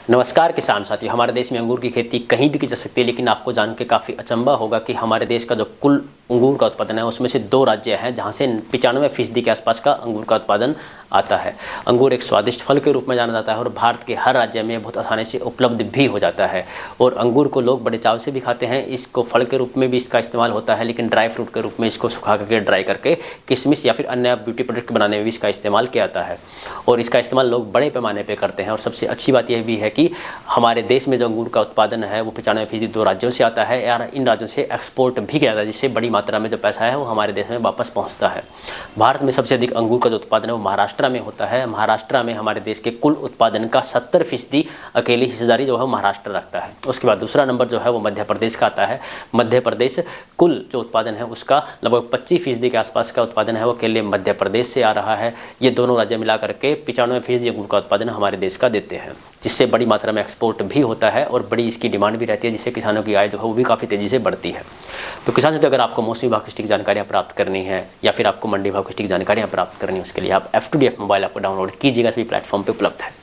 नमस्कार किसान साथी, हमारे देश में अंगूर की खेती कहीं भी की जा सकती है, लेकिन आपको जान के काफ़ी अचंभा होगा कि हमारे देश का जो कुल अंगूर का उत्पादन है उसमें से 2 राज्य हैं जहां से 95% के आसपास का अंगूर का उत्पादन आता है। अंगूर एक स्वादिष्ट फल के रूप में जाना जाता है और भारत के हर राज्य में बहुत आसानी से उपलब्ध भी हो जाता है। और अंगूर को लोग बड़े चाव से भी खाते हैं। इसको फल के रूप में भी इसका इस्तेमाल होता है, लेकिन ड्राई फ्रूट के रूप में इसको सुखा करके ड्राई करके किशमिश या फिर अन्य ब्यूटी प्रोडक्ट बनाने में भी इसका इस्तेमाल किया जाता है। और इसका इस्तेमाल लोग बड़े पैमाने पर करते हैं। और सबसे अच्छी बात यह भी है कि हमारे देश में जो अंगूर का उत्पादन है वो 95% 2 राज्यों से आता है और इन राज्यों से एक्सपोर्ट भी किया जाता है, जिससे बड़ी मात्रा में जो पैसा है वो हमारे देश में वापस पहुंचता है। भारत में सबसे अधिक अंगूर का जो उत्पादन है वो महाराष्ट्र में होता है। महाराष्ट्र में हमारे देश के कुल उत्पादन का 70% अकेली हिस्सेदारी जो है महाराष्ट्र रखता है। उसके बाद दूसरा नंबर जो है वो मध्य प्रदेश का आता है। मध्य प्रदेश कुल जो उत्पादन है उसका लगभग 25% के आसपास का उत्पादन है वो अकेले मध्य प्रदेश से आ रहा है। ये दोनों राज्य मिला करके 95% अंगूर का उत्पादन हमारे देश का देते हैं, जिससे बड़ी मात्रा में एक्सपोर्ट भी होता है और बड़ी इसकी डिमांड भी रहती है, जिससे किसानों की आय जो है वो भी काफ़ी तेज़ी से बढ़ती है। तो किसान साथियों, अगर आपको मौसमी भाव की जानकारियाँ प्राप्त करनी है या फिर आपको मंडी भाव की जानकारियाँ प्राप्त करनी है, उसके लिए आप F2DF मोबाइल ऐप को डाउनलोड कीजिएगा। सभी प्लेटफॉर्म पे उपलब्ध है।